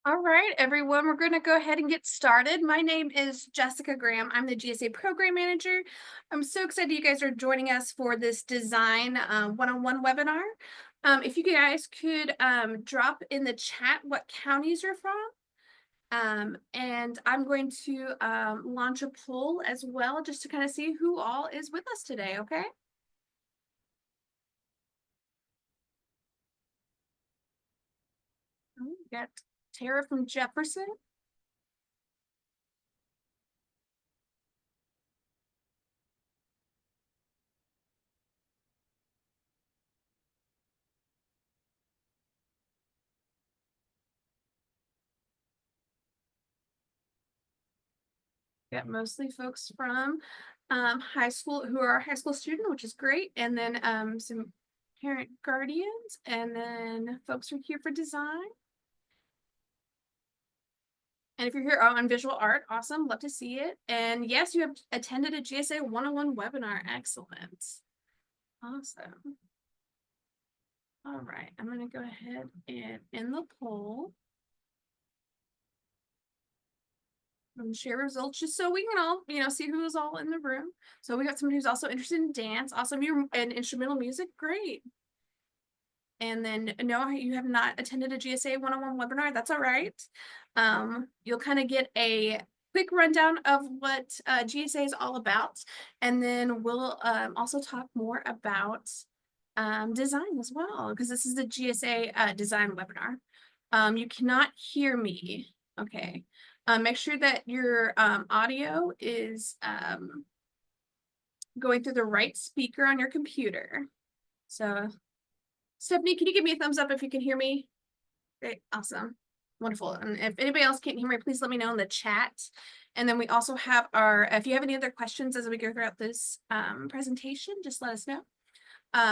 All right, everyone, we're going to go ahead and get started. My name is Jessica Graham. I'm the GSA Program Manager. I'm so excited you guys are joining us for this design one-on-one webinar. If you guys could drop in the chat what counties you're from, and I'm going to launch a poll as well just to kind of see who all is with us today, okay? We got Tara from Jefferson. Got mostly folks from high school who are high school student, which is great. And then some parent guardians, and then folks who are here for design. And if you're here on visual art, awesome, love to see it. And yes, you have attended a GSA one-on-one webinar. Excellent. Awesome. All right, I'm going to go ahead and end the poll. And share results just so we can all, see who's all in the room. So we got someone who's also interested in dance. Awesome. You're in instrumental music. Great. And then no, you have not attended a GSA one-on-one webinar. That's all right. You'll kind of get a quick rundown of what GSA is all about. And then we'll also talk more about design as well, because this is the GSA design webinar. You cannot hear me. Okay. Make sure that your audio is going through the right speaker on your computer. So Stephanie, can you give me a thumbs up if you can hear me? Great, awesome, wonderful. And if anybody else can't hear me, please let me know in the chat. And then we also have if you have any other questions as we go throughout this presentation, just let us know.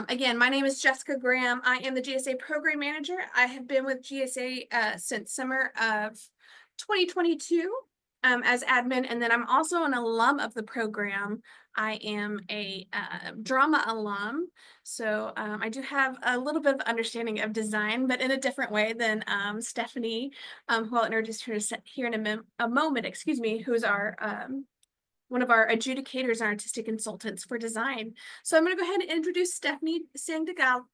Again, my name is Jessica Graham. I am the GSA Program Manager. I have been with GSA since summer of 2022 as admin, and then I'm also an alum of the program. I am a drama alum, so I do have a little bit of understanding of design, but in a different way than Stephanie, who I'll introduce her here in a moment, excuse me, who's our one of our adjudicators and artistic consultants for design. So I'm going to go ahead and introduce Stephanie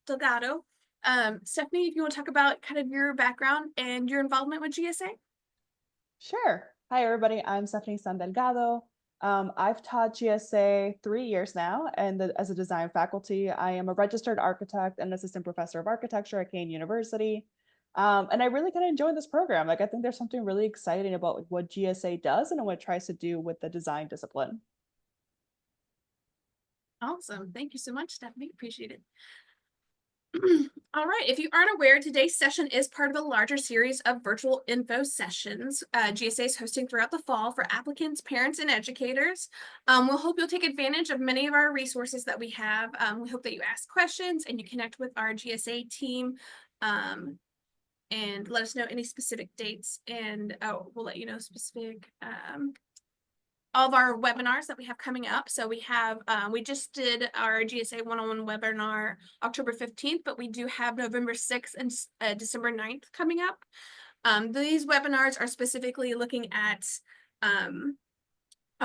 Delgado. Stephanie, if you want to talk about kind of your background and your involvement with GSA. Sure. Hi, everybody. I'm Stephanie Delgado. I've taught GSA 3 years now, and as a design faculty, I am a registered architect and assistant professor of architecture at Kane University. And I really kind of enjoy this program. I think there's something really exciting about what GSA does and what it tries to do with the design discipline. Awesome. Thank you so much, Stephanie. Appreciate it. All right, if you aren't aware, today's session is part of a larger series of virtual info sessions GSA is hosting throughout the fall for applicants, parents, and educators. We'll hope you'll take advantage of many of our resources that we have. We hope that you ask questions and you connect with our GSA team and let us know any specific dates, and we'll let you know specific all of our webinars that we have coming up. So we have, we just did our GSA one-on-one webinar October 15th, but we do have November 6th and December 9th coming up. These webinars are specifically looking at a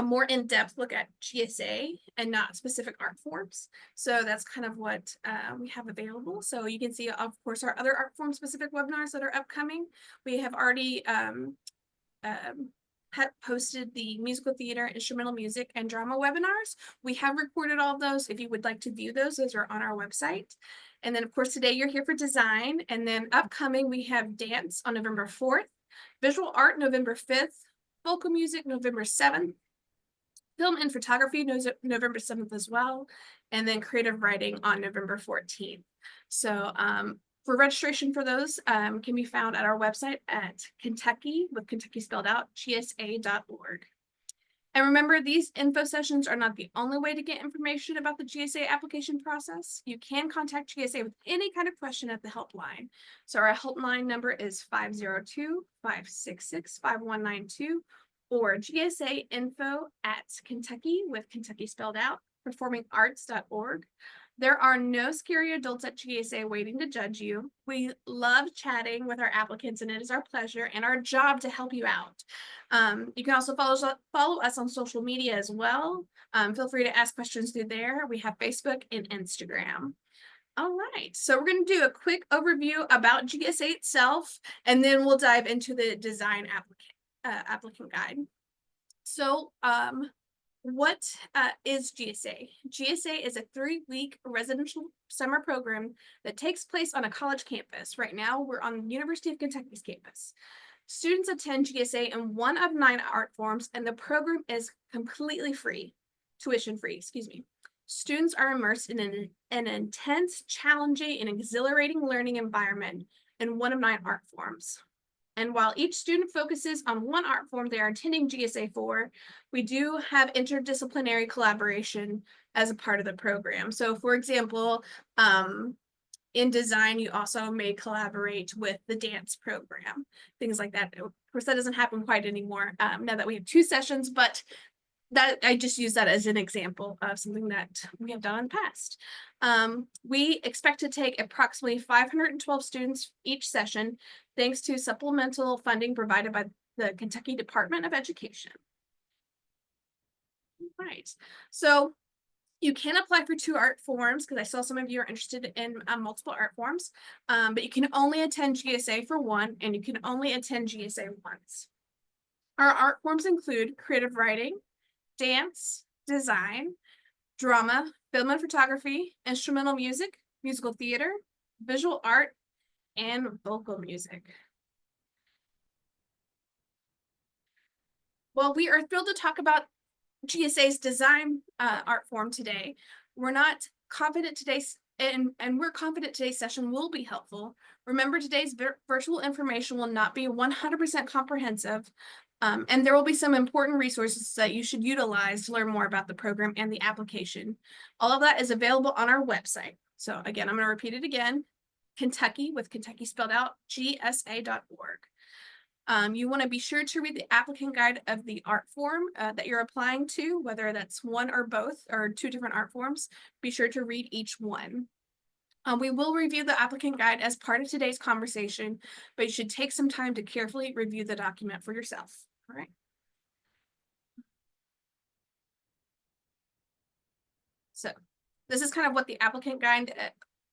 more in-depth look at GSA and not specific art forms. So that's kind of what we have available. So you can see, of course, our other art form specific webinars that are upcoming. We have already posted the musical theater, instrumental music, and drama webinars. We have recorded all of those. If you would like to view those are on our website. And then, of course, today you're here for design. And then upcoming, we have dance on November 4th, visual art November 5th, vocal music November 7th, film and photography November 7th as well, and then creative writing on November 14th. So for registration for those can be found at our website at Kentucky, with Kentucky spelled out, gsa.org. And remember, these info sessions are not the only way to get information about the GSA application process. You can contact GSA with any kind of question at the helpline. So our helpline number is 502-566-5192 or GSA info at Kentucky, with Kentucky spelled out, performingarts.org. There are no scary adults at GSA waiting to judge you. We love chatting with our applicants, and it is our pleasure and our job to help you out. You can also follow us on social media as well. Feel free to ask questions through there. We have Facebook and Instagram. All right, so we're going to do a quick overview about GSA itself, and then we'll dive into the design applicant guide. So, what is GSA? GSA is a 3-week residential summer program that takes place on a college campus. Right now, we're on the University of Kentucky's campus. Students attend GSA in one of 9 art forms, and the program is completely free, tuition free, excuse me. Students are immersed in an intense, challenging, and exhilarating learning environment in one of 9 art forms. And while each student focuses on one art form they are attending GSA for, we do have interdisciplinary collaboration as a part of the program. So for example, in design, you also may collaborate with the dance program, things like that. Of course, that doesn't happen quite anymore now that we have 2 sessions, but that I just use that as an example of something that we have done in the past. We expect to take approximately 512 students each session, thanks to supplemental funding provided by the Kentucky Department of Education. Right, so you can apply for 2 art forms because I saw some of you are interested in multiple art forms, but you can only attend GSA for 1, and you can only attend GSA once. Our art forms include creative writing, dance, design, drama, film and photography, instrumental music, musical theater, visual art, and vocal music. Well, we are thrilled to talk about GSA's design art form today. We're not confident today's and we're confident today's session will be helpful. Remember, today's virtual information will not be 100% comprehensive, and there will be some important resources that you should utilize to learn more about the program and the application. All of that is available on our website. So again, I'm going to repeat it again: Kentucky, with Kentucky spelled out, gsa.org. You want to be sure to read the applicant guide of the art form that you're applying to, whether that's one or both or 2 different art forms. Be sure to read each one. We will review the applicant guide as part of today's conversation, but you should take some time to carefully review the document for yourself. All right. So this is kind of what the applicant guide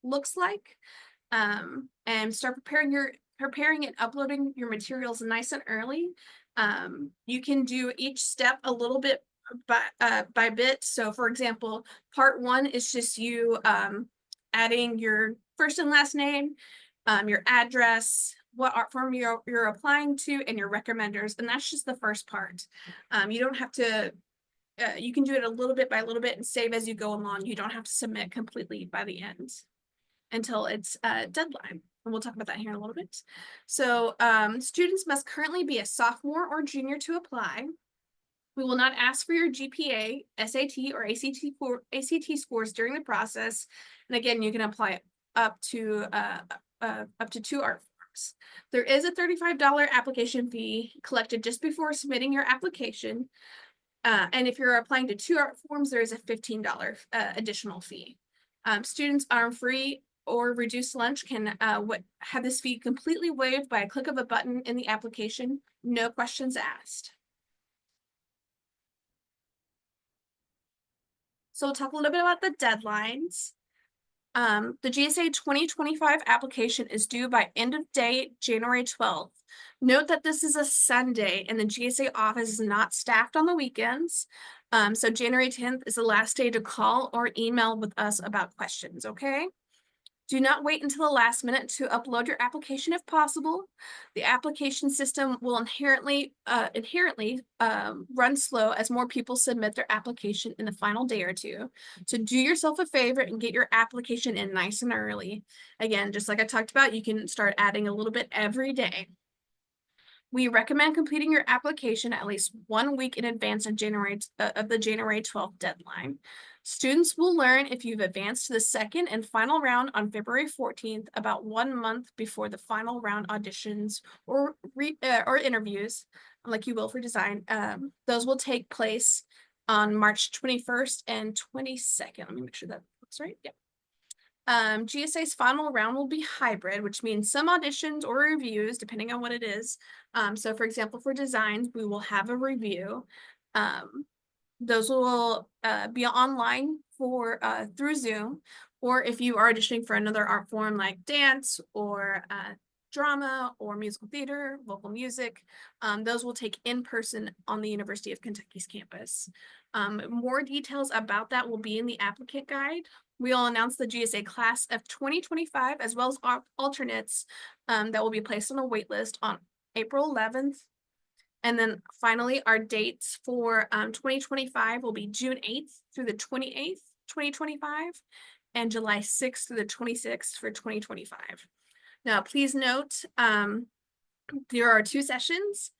looks like. And start preparing and uploading your materials nice and early. You can do each step a little bit by bit. So for example, part 1 is just you adding your first and last name, your address, what art form you're applying to, and your recommenders. And that's just the first part. You don't have to, you can do it a little bit by little bit and save as you go along. You don't have to submit completely by the end until it's deadline. And we'll talk about that here in a little bit. So students must currently be a sophomore or junior to apply. We will not ask for your GPA, SAT, or ACT scores during the process. And again, you can apply up to 2 art forms. There is a $35 application fee collected just before submitting your application. And if you're applying to 2 art forms, there is a $15 additional fee. Students on free or reduced lunch can have this fee completely waived by a click of a button in the application. No questions asked. So we'll talk a little bit about the deadlines. The GSA 2025 application is due by end of day, January 12th. Note that this is a Sunday and the GSA office is not staffed on the weekends. So January 10th is the last day to call or email with us about questions, okay? Do not wait until the last minute to upload your application if possible. The application system will inherently run slow as more people submit their application in the final day or 2. So do yourself a favor and get your application in nice and early. Again, just like I talked about, you can start adding a little bit every day. We recommend completing your application at least 1 week in advance of the January 12th deadline. Students will learn if you've advanced to the second and final round on February 14th, about 1 month before the final round auditions or interviews, like you will for design. Those will take place on March 21st and 22nd. Let me make sure that looks right. Yep. GSA's final round will be hybrid, which means some auditions or reviews, depending on what it is. So for example, for designs, we will have a review. Those will be online for through Zoom, or if you are auditioning for another art form like dance or drama or musical theater, vocal music, those will take in person on the University of Kentucky's campus. More details about that will be in the applicant guide. We'll announce the GSA class of 2025 as well as alternates that will be placed on a wait list on April 11th. And then finally, our dates for 2025 will be June 8th through the 28th, 2025, and July 6th through the 26th for 2025. Now, please note, there are 2 sessions.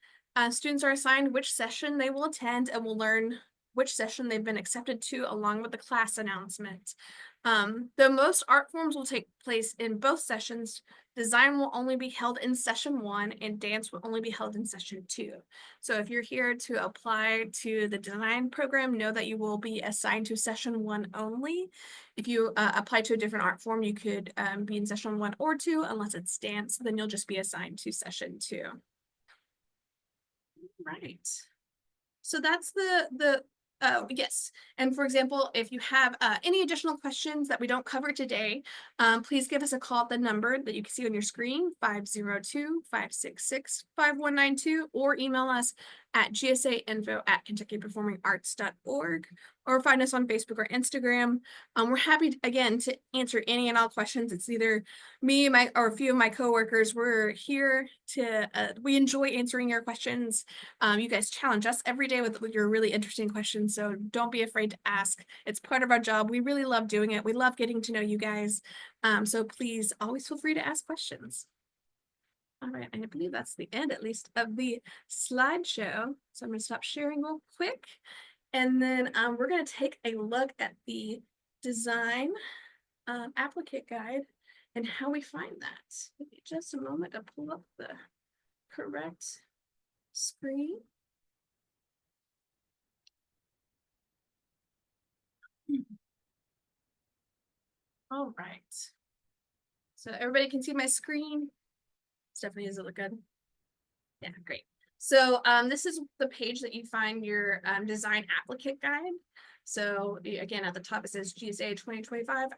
Students are assigned which session they will attend and will learn which session they've been accepted to along with the class announcement. Though most art forms will take place in both sessions, design will only be held in session 1 and dance will only be held in session 2. So if you're here to apply to the design program, know that you will be assigned to session 1 only. If you apply to a different art form, you could be in session 1 or 2, unless it's dance, then you'll just be assigned to session 2. Right. So that's yes. And for example, if you have any additional questions that we don't cover today, please give us a call at the number that you can see on your screen, 502-566-5192, or email us at gsainfo@kentuckyperformingarts.org, or find us on Facebook or Instagram. We're happy, again, to answer any and all questions. It's either me or a few of my coworkers. We're here to, we enjoy answering your questions. You guys challenge us every day with your really interesting questions, so don't be afraid to ask. It's part of our job. We really love doing it. We love getting to know you guys. So please always feel free to ask questions. All right, I believe that's the end, at least, of the slideshow. So I'm going to stop sharing real quick. And then we're going to take a look at the design applicant guide and how we find that. Give me just a moment to pull up the correct screen. All right. So everybody can see my screen. Stephanie, does it look good? Yeah, great. So this is the page that you find your design applicant guide. So again, at the top it says GSA 2025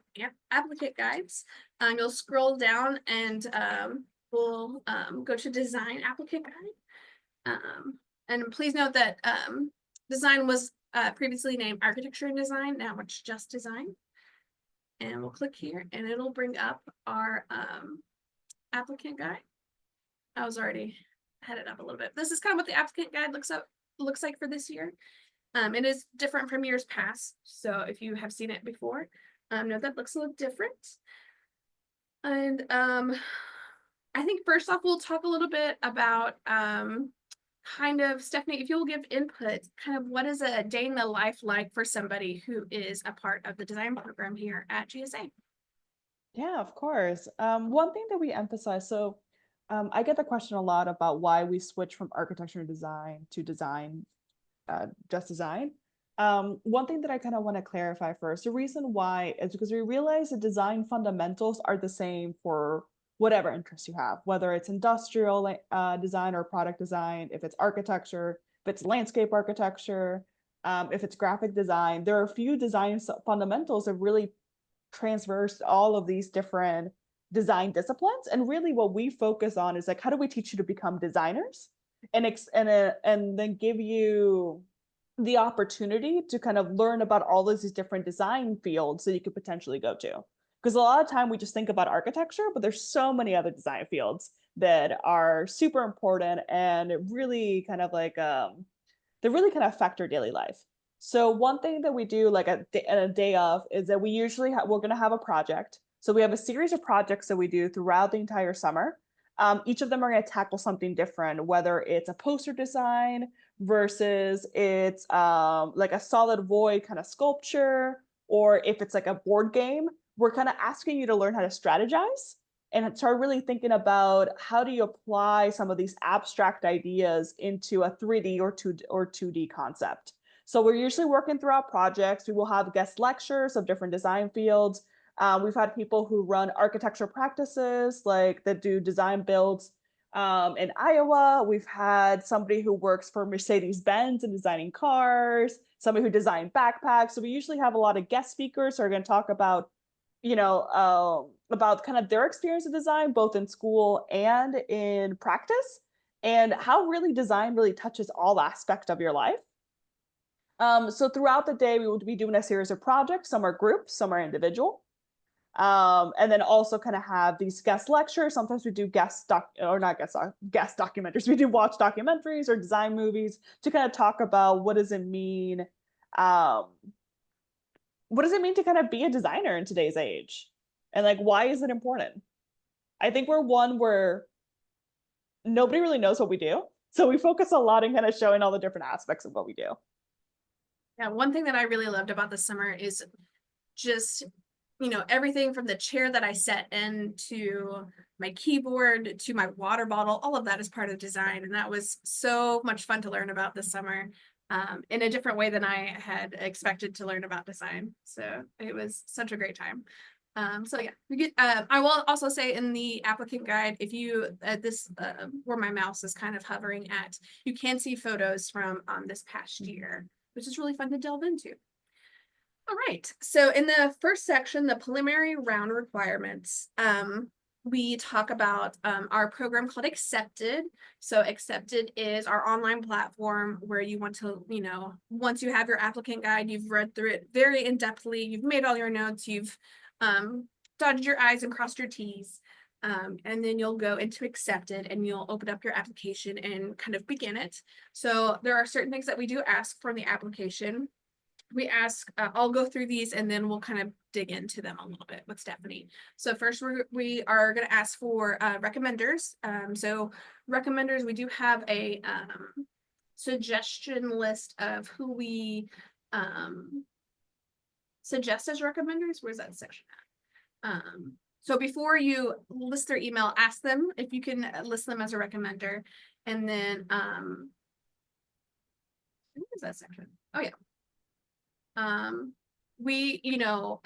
applicant guides. You'll scroll down and we'll go to design applicant guide. And please note that design was previously named architecture and design. Now it's just design. And we'll click here and it'll bring up our applicant guide. I was already had it up a little bit. This is kind of what the applicant guide looks like for this year. It is different from years past. So if you have seen it before, note that looks a little different. And I think first off, we'll talk a little bit about kind of, Stephanie, if you'll give input, kind of what is a day in the life like for somebody who is a part of the design program here at GSA? Yeah, of course. One thing that we emphasize, so I get the question a lot about why we switch from architecture and design to design, just design. One thing that I kind of want to clarify first, the reason why is because we realize the design fundamentals are the same for whatever interest you have, whether it's industrial design or product design, if it's architecture, if it's landscape architecture, if it's graphic design. There are a few design fundamentals that really transverse all of these different design disciplines. And really what we focus on is like, how do we teach you to become designers and then give you the opportunity to kind of learn about all of these different design fields that you could potentially go to. Because a lot of time we just think about architecture, but there's so many other design fields that are super important and really kind of like, they really kind of affect our daily life. So one thing that we do like a day of is that we usually we're going to have a project. So we have a series of projects that we do throughout the entire summer. Each of them are going to tackle something different, whether it's a poster design versus it's like a solid void kind of sculpture, or if it's like a board game. We're kind of asking you to learn how to strategize and start really thinking about how do you apply some of these abstract ideas into a 3D or 2D concept. So we're usually working throughout projects. We will have guest lectures of different design fields. We've had people who run architecture practices, like that do design builds in Iowa. We've had somebody who works for Mercedes-Benz and designing cars, somebody who designed backpacks. So we usually have a lot of guest speakers who are going to talk about, about kind of their experience of design, both in school and in practice, and how really design really touches all aspects of your life. So throughout the day, we will be doing a series of projects. Some are group, some are individual. And then also kind of have these guest lectures. Sometimes we do guest documentaries. We do watch documentaries or design movies to kind of talk about um, what does it mean to kind of be a designer in today's age? And like, why is it important? I think we're one where nobody really knows what we do. So we focus a lot in kind of showing all the different aspects of what we do. Yeah, one thing that I really loved about the summer is just, everything from the chair that I sat in to my keyboard to my water bottle, all of that is part of design. And that was so much fun to learn about this summer, in a different way than I had expected to learn about design. So it was such a great time. So yeah, I will also say in the applicant guide, if you, where my mouse is kind of hovering at, you can see photos from this past year, which is really fun to delve into. All right, so in the first section, the preliminary round requirements, we talk about our program called Accepted. So Accepted is our online platform where you want to, once you have your applicant guide, you've read through it very in-depthly, you've made all your notes, you've dotted your I's and crossed your T's. And then you'll go into Accepted and you'll open up your application and kind of begin it. So there are certain things that we do ask from the application. We ask, I'll go through these and then we'll kind of dig into them a little bit with Stephanie. So first we are going to ask for recommenders. So recommenders, we do have a suggestion list of who we suggest as recommenders. Where's that section at? So before you list their email, ask them if you can list them as a recommender. And then, where's that section? Oh yeah.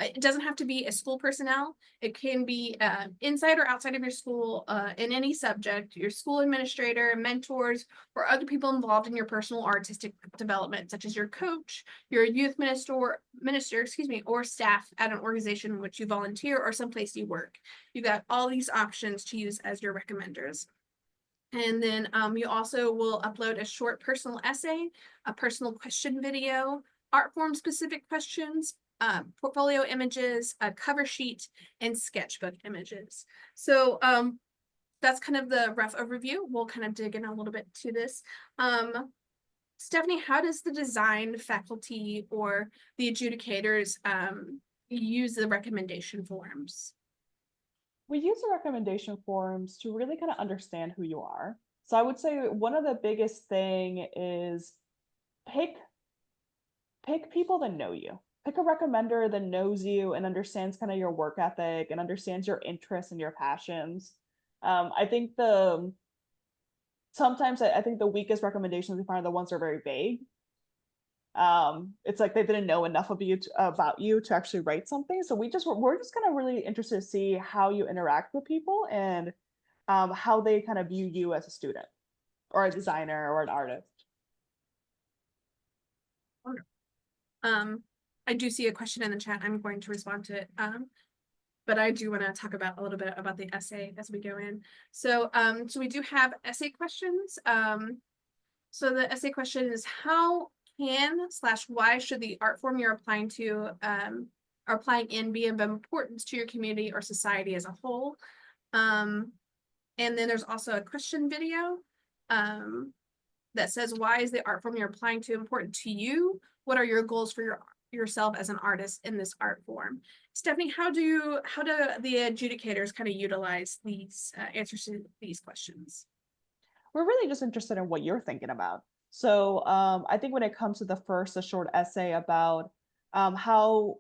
It doesn't have to be a school personnel. It can be inside or outside of your school, in any subject, your school administrator, mentors, or other people involved in your personal or artistic development, such as your coach, your youth minister, or staff at an organization in which you volunteer or someplace you work. You've got all these options to use as your recommenders. And then you also will upload a short personal essay, a personal question video, art form specific questions, portfolio images, a cover sheet, and sketchbook images. So that's kind of the rough overview. We'll kind of dig in a little bit to this. Stephanie, how does the design faculty or the adjudicators use the recommendation forms? We use the recommendation forms to really kind of understand who you are. So I would say one of the biggest thing is pick people that know you. Pick a recommender that knows you and understands kind of your work ethic and understands your interests and your passions. I think sometimes I think the weakest recommendations we find are the ones that are very vague. It's like they didn't know enough about you to actually write something. So we're just kind of really interested to see how you interact with people and how they kind of view you as a student or a designer or an artist. I do see a question in the chat. I'm going to respond to it. But I do want to talk about a little bit about the essay as we go in. So we do have essay questions. So the essay question is, how can/why should the art form you're applying to or applying in be of importance to your community or society as a whole? And then there's also a question video that says, why is the art form you're applying to important to you? What are your goals for yourself as an artist in this art form? Stephanie, how do the adjudicators kind of utilize these answers to these questions? We're really just interested in what you're thinking about. So I think when it comes to the short essay about how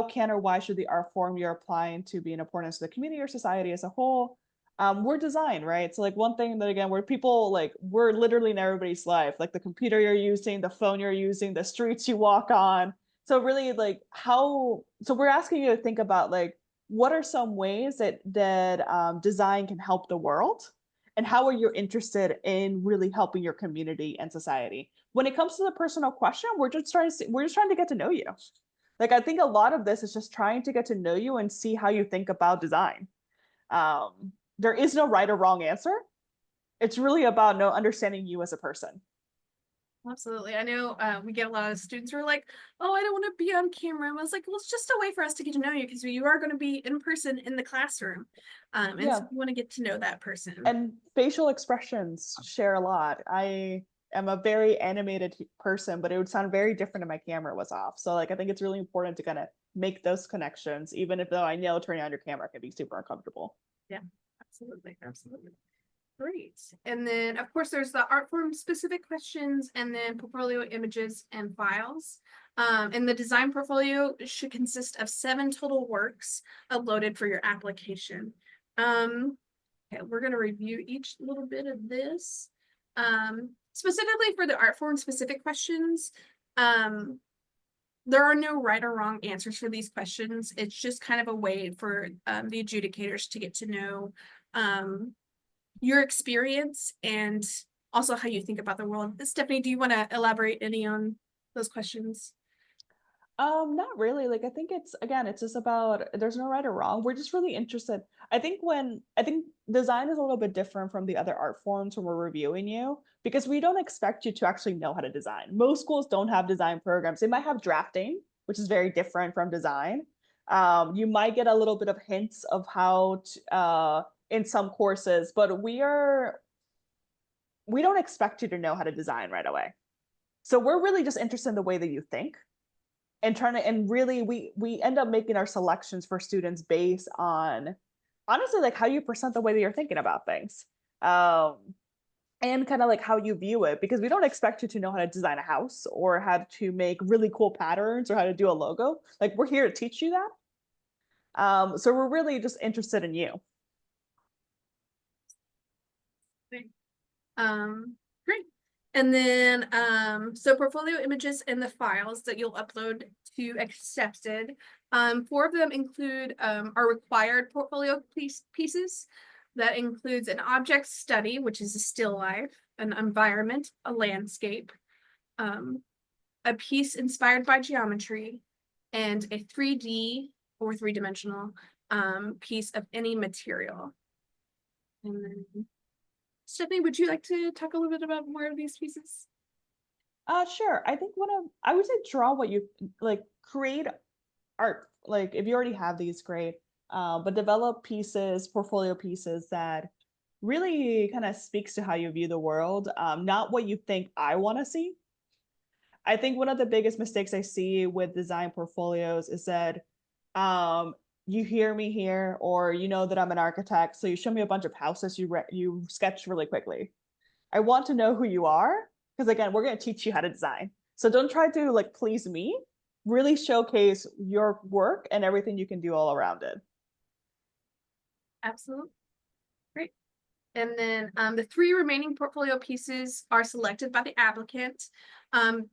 can or why should the art form you're applying to be an importance to the community or society as a whole, we're design, right? So like one thing that again, where people like we're literally in everybody's life, like the computer you're using, the phone you're using, the streets you walk on. So really like so we're asking you to think about like what are some ways that design can help the world? And how are you interested in really helping your community and society? When it comes to the personal question, we're just trying to get to know you. Like I think a lot of this is just trying to get to know you and see how you think about design. There is no right or wrong answer. It's really about no understanding you as a person. Absolutely. I know we get a lot of students who are like, oh, I don't want to be on camera. I was like, well, it's just a way for us to get to know you because you are going to be in person in the classroom. And so Yeah. we want to get to know that person. And facial expressions share a lot. I am a very animated person, but it would sound very different if my camera was off. So like I think it's really important to kind of make those connections, even if though I know turning on your camera can be super uncomfortable. Yeah, absolutely. Absolutely. Great. And then, of course, there's the art form specific questions and then portfolio images and files. And the design portfolio should consist of 7 total works uploaded for your application. Okay, we're going to review each little bit of this. Specifically for the art form specific questions, there are no right or wrong answers for these questions. It's just kind of a way for the adjudicators to get to know your experience and also how you think about the world. Stephanie, do you want to elaborate any on those questions? Not really. Like I think it's again, it's just about there's no right or wrong. We're just really interested. I think design is a little bit different from the other art forms when we're reviewing you because we don't expect you to actually know how to design. Most schools don't have design programs. They might have drafting, which is very different from design. You might get a little bit of hints of how to, in some courses, but we don't expect you to know how to design right away. So we're really just interested in the way that you think and trying to and really we end up making our selections for students based on honestly like how you present the way that you're thinking about things and kind of like how you view it because we don't expect you to know how to design a house or how to make really cool patterns or how to do a logo. Like we're here to teach you that. So we're really just interested in you. Great. And then, so portfolio images and the files that you'll upload to Accepted. 4 of them include our required portfolio pieces. That includes an object study, which is a still life, an environment, a landscape, a piece inspired by geometry, and a 3D or 3-dimensional piece of any material. And then Stephanie, would you like to talk a little bit about more of these pieces? Sure. I think I would say draw what you like, create art. Like if you already have these, great. But develop pieces, portfolio pieces that really kind of speaks to how you view the world, not what you think I want to see. I think one of the biggest mistakes I see with design portfolios is that you hear me here, or you know that I'm an architect, so you show me a bunch of houses you sketch really quickly. I want to know who you are because again, we're going to teach you how to design. So don't try to like please me. Really showcase your work and everything you can do all around it. Absolutely. Great. And then the 3 remaining portfolio pieces are selected by the applicant.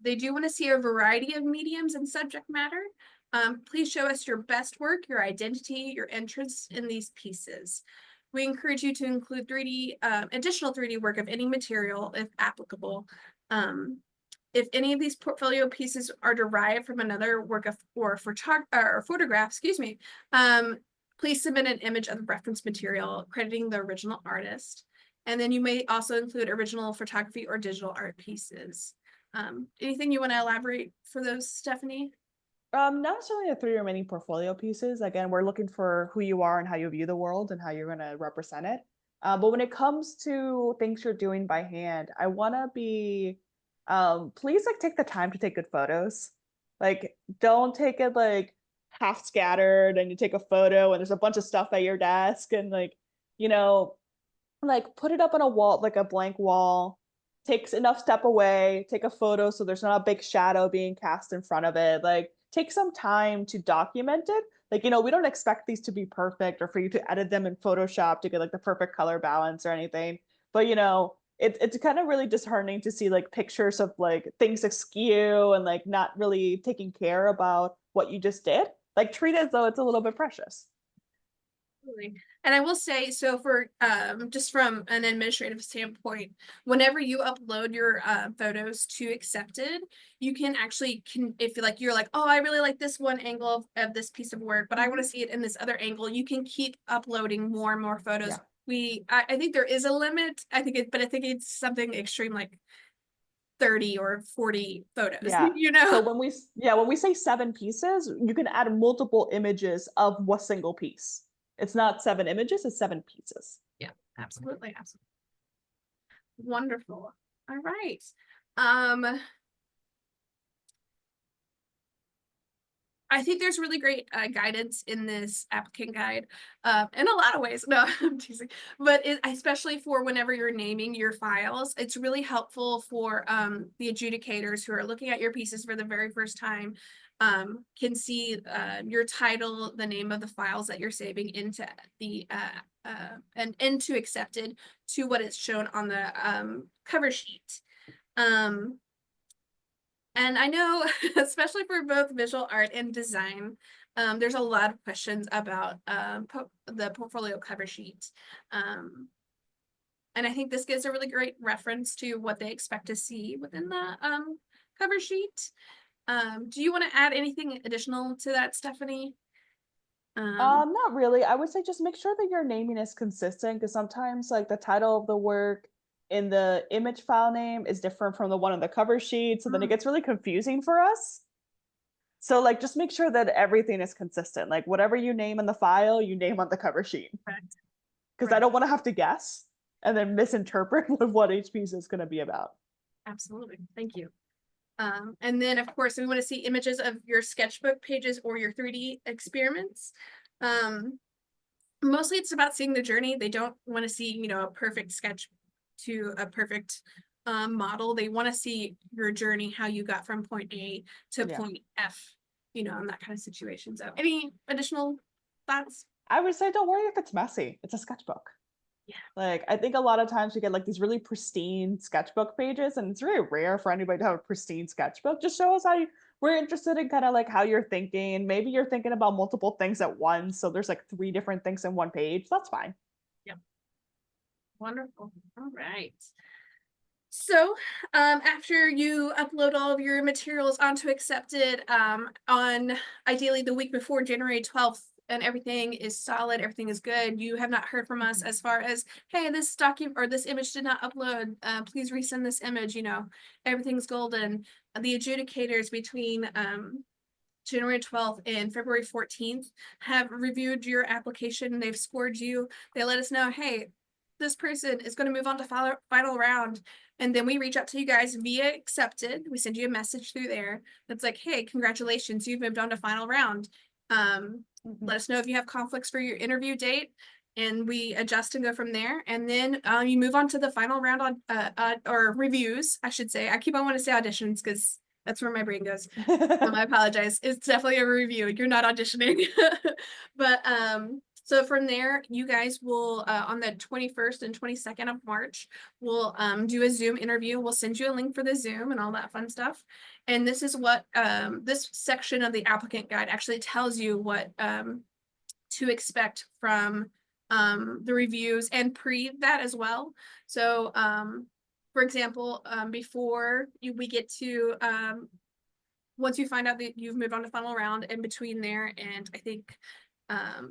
They do want to see a variety of mediums and subject matter. Please show us your best work, your identity, your interests in these pieces. We encourage you to include 3D, additional 3D work of any material if applicable. If any of these portfolio pieces are derived from another work of or photograph, excuse me, please submit an image of the reference material crediting the original artist. And then you may also include original photography or digital art pieces. Anything you want to elaborate for those, Stephanie? Not necessarily the 3 remaining portfolio pieces. Again, we're looking for who you are and how you view the world and how you're going to represent it. But when it comes to things you're doing by hand, I want to be, please like take the time to take good photos. Like, don't take it like half scattered and you take a photo and there's a bunch of stuff at your desk and like, you know, like put it up on a wall, like a blank wall, takes enough step away, take a photo so there's not a big shadow being cast in front of it. Like take some time to document it. Like, you know, we don't expect these to be perfect or for you to edit them in Photoshop to get like the perfect color balance or anything. But you know, it's kind of really disheartening to see like pictures of like things askew and like not really taking care about what you just did. Like treat it as though it's a little bit precious. Absolutely. And I will say, so for just from an administrative standpoint, whenever you upload your photos to Accepted, you can actually if you're like, oh, I really like this one angle of this piece of work, but I want to see it in this other angle, you can keep uploading more and more photos. Yeah. I think there is a limit. But I think it's something extreme like 30 or 40 photos, Yeah. you know? So when we say 7 pieces, you can add multiple images of one single piece. It's not 7 images, it's 7 pieces. Yeah, absolutely. Absolutely. Wonderful. All right. Um, I think there's really great guidance in this applicant guide in a lot of ways. No, I'm teasing. But especially for whenever you're naming your files, it's really helpful for the adjudicators who are looking at your pieces for the very first time, can see your title, the name of the files that you're saving into the and into Accepted to what is shown on the cover sheet. And I know, especially for both visual art and design, there's a lot of questions about the portfolio cover sheet. And I think this gives a really great reference to what they expect to see within the cover sheet. Do you want to add anything additional to that, Stephanie? Not really. I would say just make sure that your naming is consistent because sometimes like the title of the work in the image file name is different from the one on the cover sheet. So then it Mm, gets really confusing for us. So like just make sure that everything is consistent. Like whatever you name in the file, you name on the cover sheet. correct. Because I Right. don't want to have to guess and then misinterpret what each piece is going to be about. Absolutely. Thank you. And then, of course, we want to see images of your sketchbook pages or your 3D experiments. Um, Mostly it's about seeing the journey. They don't want to see, a perfect sketch to a perfect model. They want to see your journey, how you got from point A to Yeah. point F, in that kind of situation. So any additional thoughts? I would say don't worry if it's messy. It's a sketchbook. Yeah. Like I think a lot of times we get like these really pristine sketchbook pages, and it's very rare for anybody to have a pristine sketchbook. Just show us we're interested in kind of like how you're thinking. Maybe you're thinking about multiple things at once, so there's like 3 different things in one page. That's fine. Yep. Wonderful. All right. So, after you upload all of your materials onto Accepted, on ideally the week before January 12th, and everything is solid, everything is good, you have not heard from us as far as, hey, this document or this image did not upload, please resend this image, everything's golden. The adjudicators between January 12th and February 14th have reviewed your application. They've scored you. They let us know, hey, this person is going to move on to final round. And then we reach out to you guys via Accepted. We send you a message through there that's like, hey, congratulations, you've moved on to final round. Let us know if you have conflicts for your interview date, and we adjust and go from there. And then you move on to the final round on or reviews, I should say. I keep on wanting to say auditions because that's where my brain goes. I apologize. It's definitely a review. You're not auditioning. But so from there, you guys will on the 21st and 22nd of March, we'll do a Zoom interview. We'll send you a link for the Zoom and all that fun stuff. And this is what this section of the applicant guide actually tells you what to expect from the reviews and pre that as well. So for example, before we get to once you find out that you've moved on to final round, in between there and I think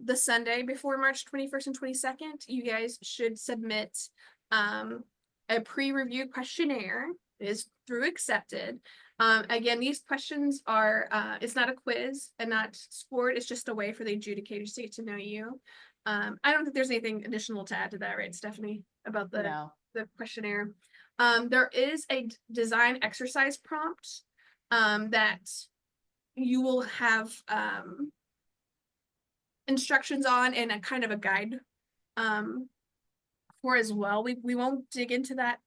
the Sunday before March 21st and 22nd, you guys should submit a pre-review questionnaire. It is through Accepted. Again, these questions are, it's not a quiz and not scored. It's just a way for the adjudicators to get to know you. I don't think there's anything additional to add to that, right, Stephanie, about the No. questionnaire. There is a design exercise prompt that you will have instructions on and a kind of a guide for as well. We won't dig into that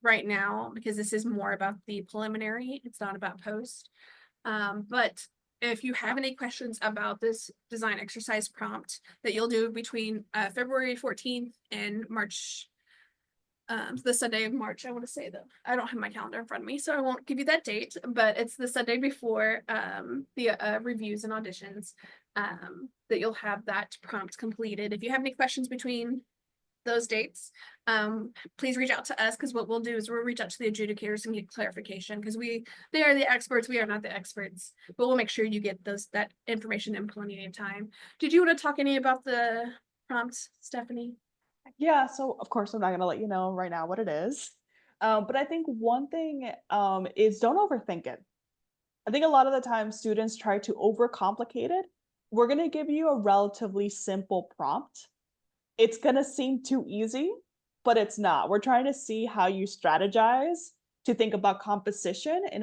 right now because this is more about the preliminary. It's not about post. But if you have any questions about this design exercise prompt that you'll do between February 14th and March, the Sunday of March, I want to say though. I don't have my calendar in front of me, so I won't give you that date, but it's the Sunday before the reviews and auditions. that you'll have that prompt completed. If you have any questions between those dates, please reach out to us, because what we'll do is we'll reach out to the adjudicators and get clarification, because they are the experts, we are not the experts, but we'll make sure you get that information in plenty of time. Did you want to talk any about the prompts, Stephanie? Yeah, so of course I'm not gonna let you know right now what it is. But I think one thing is don't overthink it. I think a lot of the time students try to overcomplicate it. We're gonna give you a relatively simple prompt. It's gonna seem too easy, but it's not. We're trying to see how you strategize to think about composition in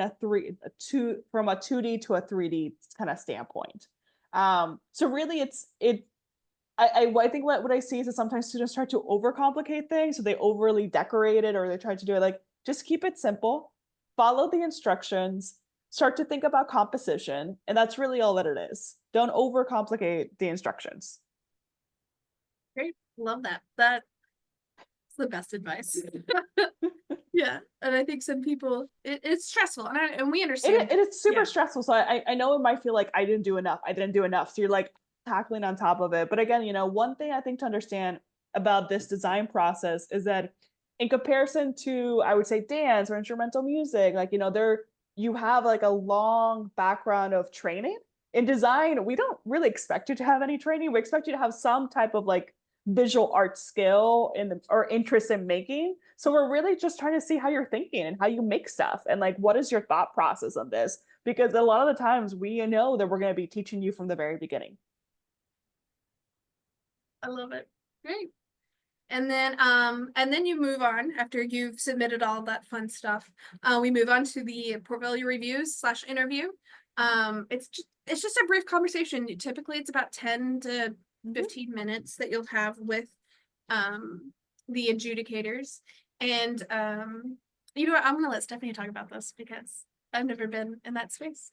from a 2D to a 3D kind of standpoint. So really I think what I see is that sometimes students try to overcomplicate things, so they overly decorate it or they try to do it like just keep it simple, follow the instructions, start to think about composition, and that's really all that it is. Don't overcomplicate the instructions. Great, love that. That's the best advice. Yeah, and I think some people it's stressful, and we understand. It's super Yeah. stressful. So I know it might feel like I didn't do enough. I didn't do enough. So you're like tackling on top of it. But again, one thing I think to understand about this design process is that in comparison to, I would say, dance or instrumental music, like, you have like a long background of training. In design, we don't really expect you to have any training. We expect you to have some type of like visual art skill or interest in making. So we're really just trying to see how you're thinking and how you make stuff and like what is your thought process on this? Because a lot of the times we know that we're going to be teaching you from the very beginning. I love it. Great. And then you move on after you've submitted all that fun stuff. We move on to the portfolio reviews / interview. It's just a brief conversation. Typically it's about 10 to 15 minutes that you'll have with the adjudicators. And you know what, I'm gonna let Stephanie talk about this because I've never been in that space.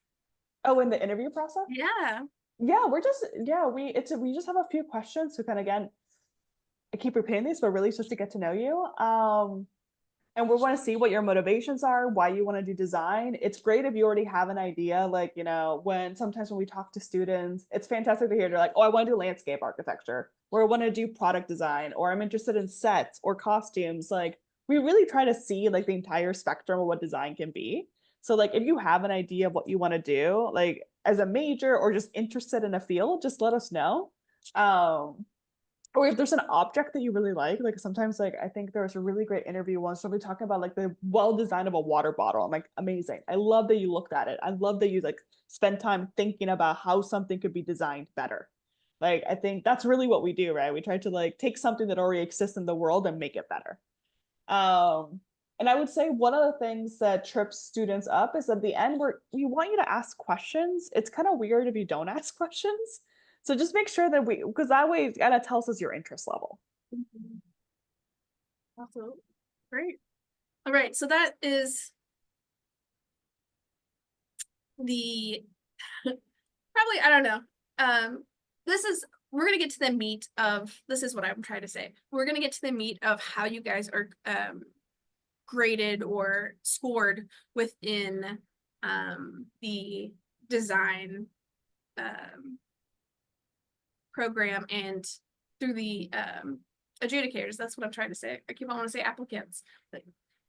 Oh, in the interview process? Yeah. Yeah, we just have a few questions to kind of, again, I keep repeating these, but really just to get to know you. And we want to see what your motivations are, why you want to do design. It's great if you already have an idea, like, sometimes when we talk to students, it's fantastic to hear they're like, oh, I want to do landscape architecture, or I want to do product design, or I'm interested in sets or costumes. Like, we really try to see like the entire spectrum of what design can be. So like if you have an idea of what you want to do, like as a major or just interested in a field, just let us know. Or if there's an object that you really like sometimes, like I think there was a really great interview once somebody talking about like the well design of a water bottle. I'm like, amazing. I love that you looked at it. I love that you like spend time thinking about how something could be designed better. Like I think that's really what we do, right? We try to like take something that already exists in the world and make it better. And I would say one of the things that trips students up is at the end we want you to ask questions. It's kind of weird if you don't ask questions. So just make sure that because that way it kind of tells us your interest level. Absolutely. Great. All right, so that is the probably, I don't know. We're gonna get to the meat of this is what I'm trying to say. We're gonna get to the meat of how you guys are graded or scored within the design program and through the adjudicators. That's what I'm trying to say. I keep on wanting to say applicants, but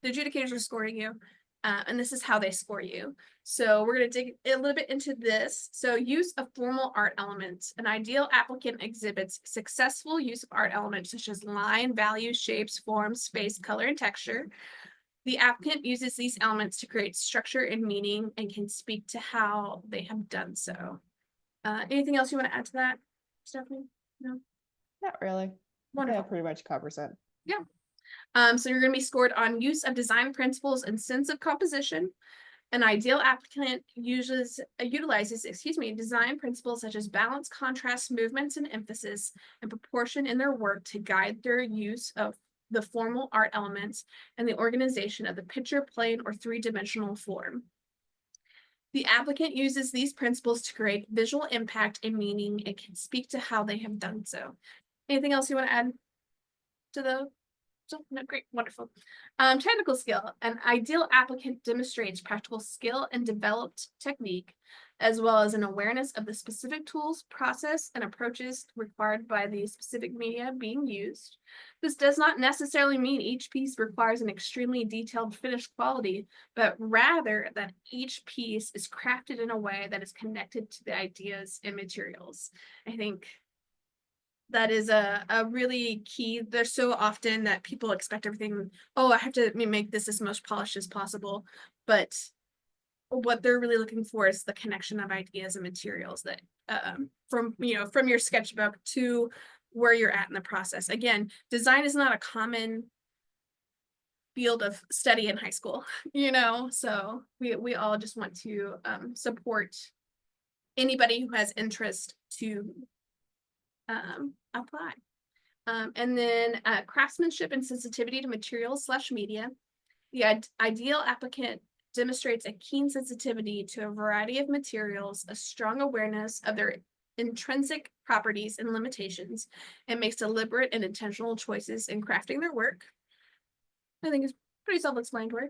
the adjudicators are scoring you. And this is how they score you. So we're going to dig a little bit into this. So use of formal art elements. An ideal applicant exhibits successful use of art elements such as line, values, shapes, forms, space, color, and texture. The applicant uses these elements to create structure and meaning and can speak to how they have done so. Anything else you want to add to that, Stephanie? No? Not really. Wonderful. That pretty much covers it. Yeah. So you're going to be scored on use of design principles and sense of composition. An ideal applicant utilizes design principles such as balance, contrast, movements, and emphasis and proportion in their work to guide their use of the formal art elements and the organization of the picture, plane, or three-dimensional form. The applicant uses these principles to create visual impact and meaning and can speak to how they have done so. Anything else you want to add to the no, great, wonderful. Technical skill. An ideal applicant demonstrates practical skill and developed technique. as well as an awareness of the specific tools, process, and approaches required by the specific media being used. This does not necessarily mean each piece requires an extremely detailed finished quality, but rather that each piece is crafted in a way that is connected to the ideas and materials. I think that is a really key. There's so often that people expect everything, oh, I have to make this as most polished as possible. But what they're really looking for is the connection of ideas and materials that from your sketchbook to where you're at in the process. Again, design is not a common field of study in high school, so we all just want to support anybody who has interest to apply. And then craftsmanship and sensitivity to materials/media. The ideal applicant demonstrates a keen sensitivity to a variety of materials, a strong awareness of their intrinsic properties and limitations, and makes deliberate and intentional choices in crafting their work. I think it's pretty self-explanatory.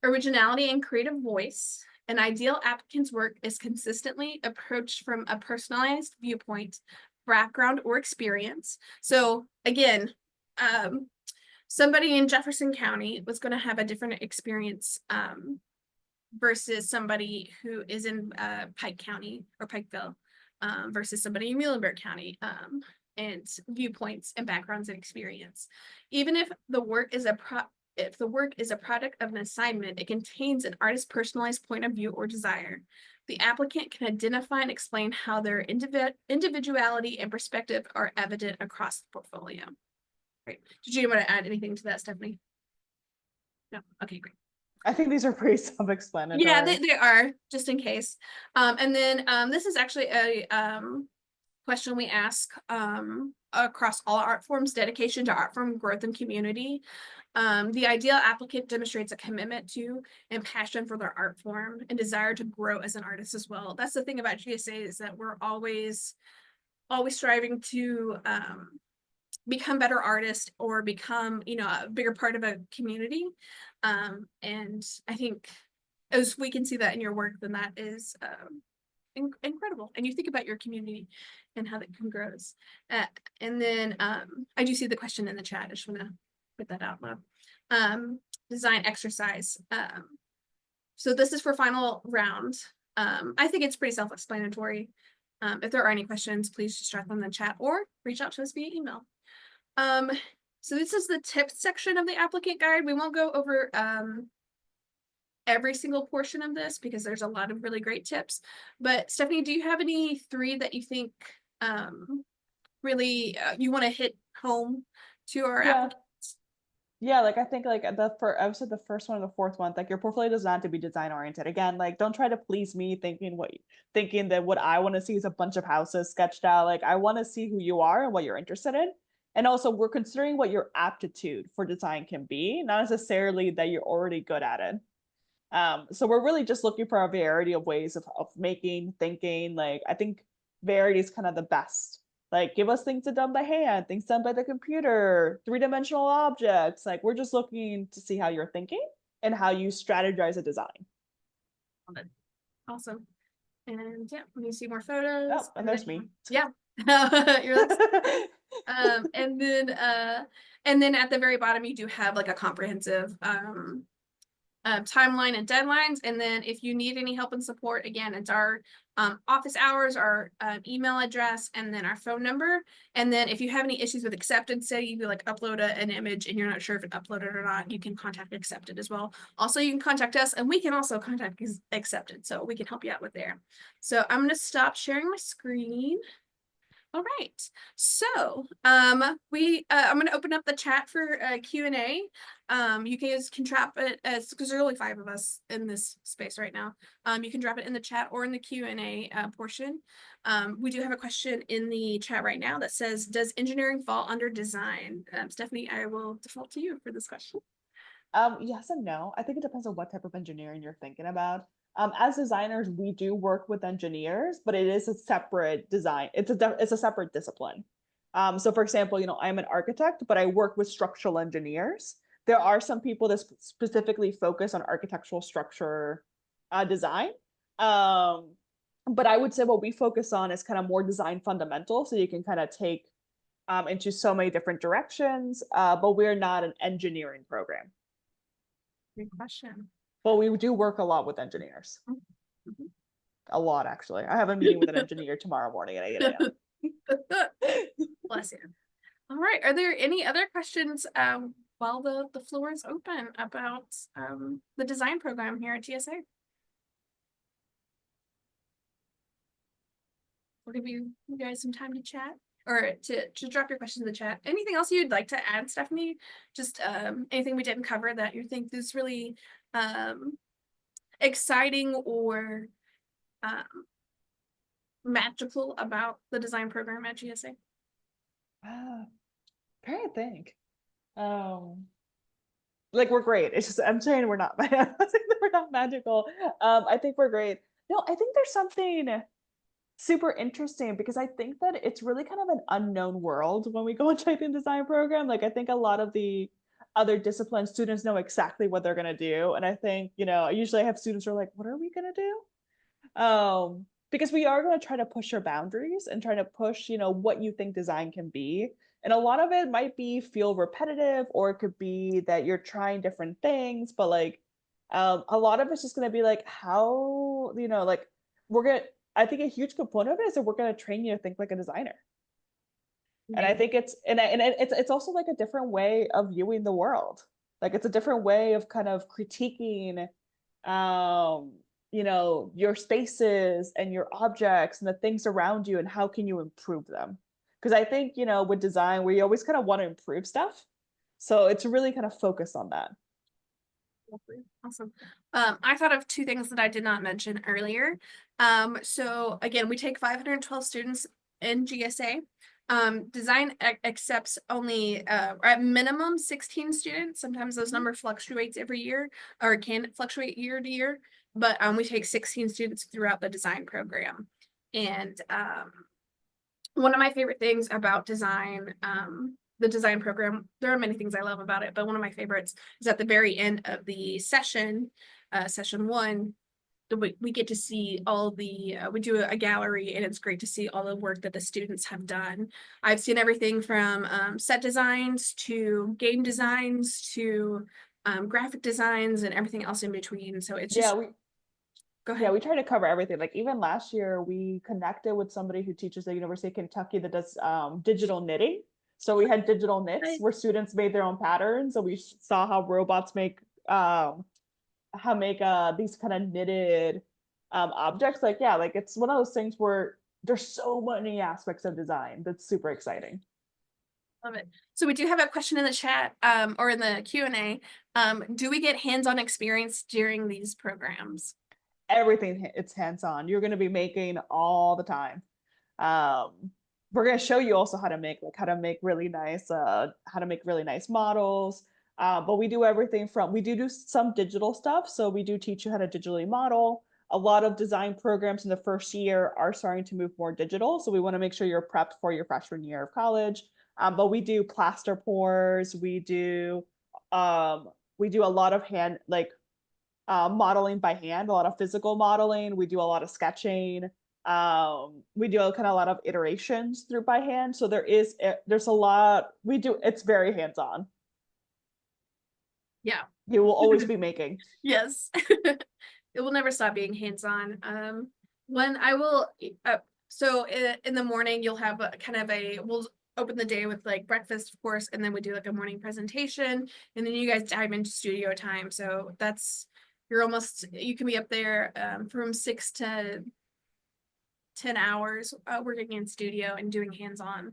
Originality and creative voice. An ideal applicant's work is consistently approached from a personalized viewpoint, background, or experience. So again, somebody in Jefferson County was going to have a different experience versus somebody who is in Pike County or Pikeville versus somebody in Muhlenberg County, and viewpoints and backgrounds and experience. Even if the work is a product of an assignment, it contains an artist's personalized point of view or desire. The applicant can identify and explain how their individuality and perspective are evident across the portfolio. Great. Did you want to add anything to that, Stephanie? No. Okay, great. I think these are pretty self-explanatory. Yeah, they are, just in case. And then this is actually a question we ask across all art forms: dedication to art form growth and community. The ideal applicant demonstrates a commitment to and passion for their art form and desire to grow as an artist as well. That's the thing about GSA, is that we're always striving to become better artists or become, a bigger part of a community. And I think as we can see that in your work, then that is incredible. And you think about your community and how that can grow. And then I do see the question in the chat. I just want to put that out loud. Design exercise. So this is for final round. I think it's pretty self-explanatory. If there are any questions, please just drop them in the chat or reach out to us via email. So this is the tips section of the applicant guide. We won't go over every single portion of this because there's a lot of really great tips. But Stephanie, do you have any 3 that you think really you want to hit home to our applicants? Yeah, like I think like I would say the first one and the fourth one, like your portfolio does not have to be design oriented. Again, like don't try to please me thinking that what I want to see is a bunch of houses sketched out. Like I want to see who you are and what you're interested in. And also we're considering what your aptitude for design can be, not necessarily that you're already good at it. So we're really just looking for a variety of ways of making, thinking. Like I think variety is kind of the best. Like give us things done by hand, things done by the computer, 3-dimensional objects. Like we're just looking to see how you're thinking and how you strategize a design. Awesome. And yeah, let me see more photos. Oh, and there's me. Yeah. You're and then at the very bottom you do have like a comprehensive timeline and deadlines. And then if you need any help and support, again, it's our office hours, our email address, and then our phone number. And then if you have any issues with Accepted, say you like upload an image and you're not sure if it's uploaded or not, you can contact Accepted as well. Also, you can contact us and we can also contact Accepted, so we can help you out with there. So I'm going to stop sharing my screen. All right, so I'm going to open up the chat for Q&A. You guys can drop it because there's only 5 of us in this space right now. You can drop it in the chat or in the Q&A portion. We do have a question in the chat right now that says, does engineering fall under design? Stephanie, I will default to you for this question. Yes and no. I think it depends on what type of engineering you're thinking about. As designers, we do work with engineers, but it is a separate design. It's a separate discipline. So for example, I'm an architect, but I work with structural engineers. There are some people that specifically focus on architectural structure design, But I would say what we focus on is kind of more design fundamental, so you can kind of take into so many different directions. But we're not an engineering program, Good question. but we do work a lot with engineers. Mhm. A lot, actually. I have a meeting with an engineer tomorrow morning at 8 a.m. Bless you. All right. Are there any other questions while the floor is open about the design program here at GSA? We'll give you guys some time to chat or to drop your questions in the chat. Anything else you'd like to add, Stephanie? Just anything we didn't cover that you think is really exciting or magical about the design program at GSA? Trying to think. Like we're great. It's just I'm saying we're not. I'm saying that we're not magical. I think we're great. No, I think there's something super interesting because I think that it's really kind of an unknown world when we go and type in design program. Like I think a lot of the other discipline students know exactly what they're gonna do, and I think usually I have students who are like, "What are we gonna do?" Because we are going to try to push your boundaries and try to push what you think design can be, and a lot of it might be feel repetitive, or it could be that you're trying different things, but like a lot of it's just going to be like how like we're gonna I think a huge component of it is that we're going to train you to think like a designer. And I think it's also like a different way of viewing the world. Like it's a different way of kind of critiquing um your spaces and your objects and the things around you, and how can you improve them. Because I think with design we always kind of want to improve stuff, so it's really kind of focused on that. Awesome. I thought of two things that I did not mention earlier. So again, we take 512 students in GSA. Design accepts only at minimum 16 students. Sometimes those number fluctuates every year or can fluctuate year to year, but we take 16 students throughout the design program. And one of my favorite things about design, the design program, there are many things I love about it, but one of my favorites is at the very end of the session, session one, we get to see all the, we do a gallery, and it's great to see all the work that the students have done. I've seen everything from set designs to game designs to graphic designs and everything else in between. So it's Yeah, just, we go yeah ahead. we try to cover everything. Like even last year we connected with somebody who teaches at University of Kentucky that does digital knitting. So we had digital knits where students made their own patterns, and we saw how robots make these kind of knitted objects. Like yeah, like it's one of those things where there's so many aspects of design that's super exciting. Love it. So we do have a question in the chat or in the Q&A. Do we get hands-on experience during these programs? Everything, it's hands-on. You're going to be making all the time. We're going to show you also how to make really nice models. But we do everything from, we do some digital stuff. So we do teach you how to digitally model. A lot of design programs in the first year are starting to move more digital. So we want to make sure you're prepped for your freshman year of college. But we do plaster pours. We do a lot of hand, like modeling by hand, a lot of physical modeling. We do a lot of sketching. We do kind of a lot of iterations through by hand. So there's a lot we do. It's very hands-on. Yeah. You will always be making. Yes. It will never stop being hands-on. When I will, so in the morning, you'll have we'll open the day with like breakfast, of course, and then we do like a morning presentation, and then you guys dive into studio time. So you can be up there from 6 to 10 hours working in studio and doing hands-on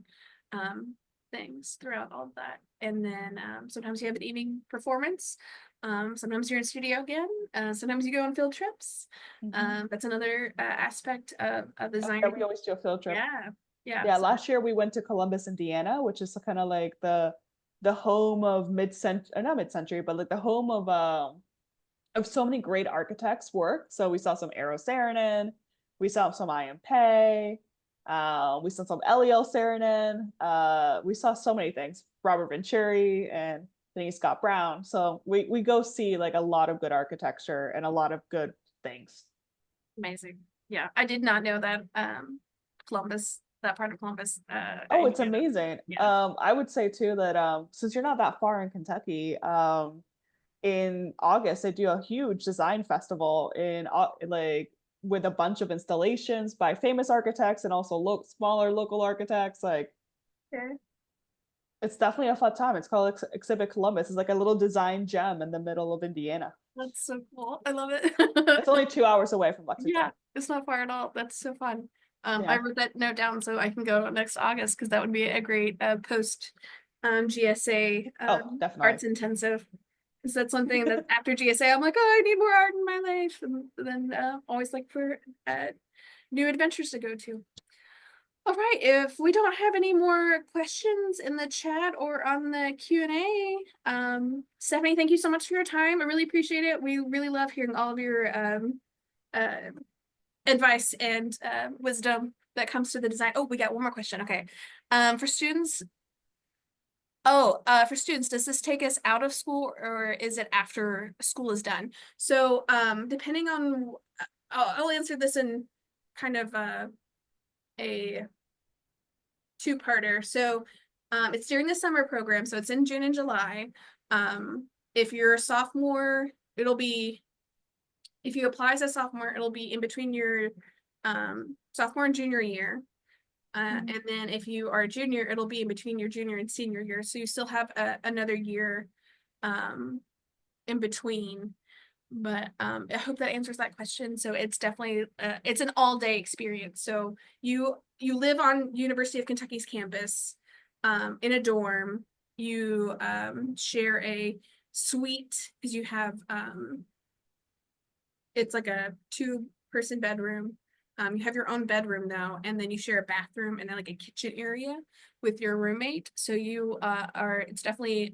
things throughout all of that. And then sometimes you have an evening performance. Sometimes you're in studio again. Sometimes you go on field trips. That's another aspect of design. Yeah, we always do a field trip. Yeah. Yeah, last year we went to Columbus, Indiana, which is kind of like the home of mid-century, not mid-century, but like the home of so many great architects' work. So we saw some Eero Saarinen, we saw some I.M. Pei, we saw some Eliel Saarinen, we saw so many things, Robert Venturi and Denise Scott Brown. So we go see like a lot of good architecture and a lot of good things. Amazing. Yeah, I did not know that Columbus, that part of Columbus, Oh, it's Indiana. amazing. Yeah. I would say too that since you're not that far in Kentucky, in August they do a huge design festival like with a bunch of installations by famous architects and also smaller local architects. Like Okay. it's definitely a fun time. It's called Exhibit Columbus. It's like a little design gem in the middle of Indiana. That's so cool. I love it. It's only 2 hours away from Yeah, Lexington. it's not far at all. That's so fun. I Yeah. wrote that note down so I can go next August because that would be a great post GSA Oh, definitely. arts intensive. Because that's something that after GSA I'm like, oh, I need more art in my life, and then always like for new adventures to go to. All right, if we don't have any more questions in the chat or on the Q&A, Stephanie, thank you so much for your time. I really appreciate it. We really love hearing all of your advice and wisdom that comes to the design. Oh, we got one more question. Okay. For students, does this take us out of school or is it after school is done? So depending on, I'll answer this in kind of a two-parter. So it's during the summer program, so it's in June and July. If you're a sophomore, if you apply as a sophomore, it'll be in between your sophomore and junior year. And then if you are a junior, it'll be in between your junior and senior year. So you still have another year in between. But I hope that answers that question. So it's definitely it's an all-day experience. So you live on University of Kentucky's campus in a dorm. You share a suite because you have it's like a 2-person bedroom. You have your own bedroom now, and then you share a bathroom and then like a kitchen area with your roommate. So you it's definitely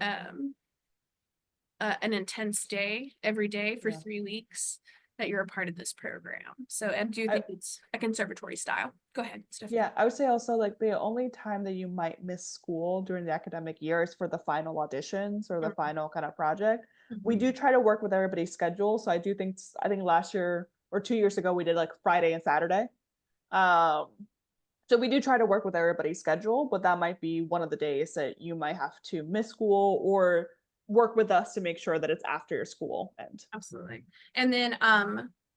an intense day every day for Yeah. 3 weeks that you're a part of this program. So I do I, think it's a conservatory style. Go ahead, Stephanie. yeah, I would say also like the only time that you might miss school during the academic year is for the final auditions or the final kind of project. We do try to work with everybody's schedule. So I think last year or 2 years ago, we did like Friday and Saturday. So we do try to work with everybody's schedule, but that might be one of the days that you might have to miss school or work with us to make sure that it's after your school end. Absolutely. And then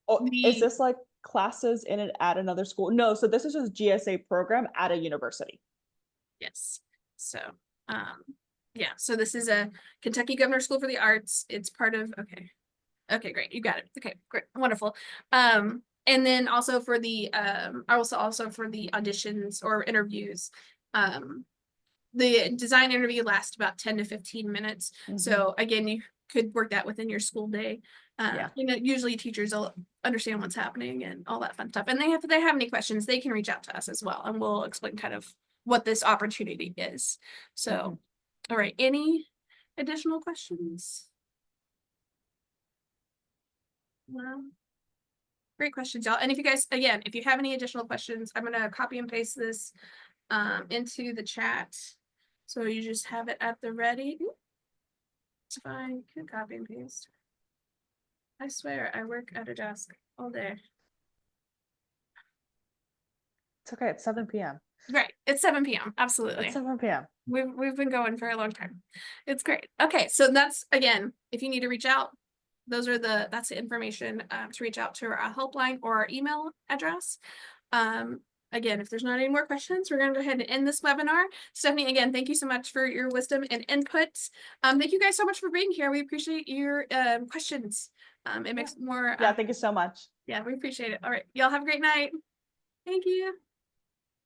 Oh, is this like classes in and at another school? No, so this is just GSA program at a university. yes. So yeah, so this is a Kentucky Governor School for the Arts. It's part of okay, great. You got it. Okay, great. Wonderful. And then also for the also for the auditions or interviews, the design interview lasts about 10 to 15 minutes. So again, you could work that within your school day. Yeah. You know, usually teachers will understand what's happening and all that fun stuff. And if they have any questions, they can reach out to us as well, and we'll explain kind of what this opportunity is. So, all right, any additional questions? Well, great questions, y'all. And if you guys, again, if you have any additional questions, I'm gonna copy and paste this into the chat. So you just have it at the ready. It's fine, you can copy and paste. I swear, I work at a desk all day. It's okay, it's 7 p.m. Great, it's 7 p.m. Absolutely. It's 7 p.m. We've been going for a long time. It's great. Okay, so that's, again, if you need to reach out, that's the information to reach out to our helpline or our email address. Again, if there's not any more questions, we're going to go ahead and end this webinar. Stephanie, again, thank you so much for your wisdom and input. Thank you guys so much for being here. We appreciate your questions. It makes more. Yeah, thank you so much. Yeah, we appreciate it. All right, y'all have a great night. Thank you.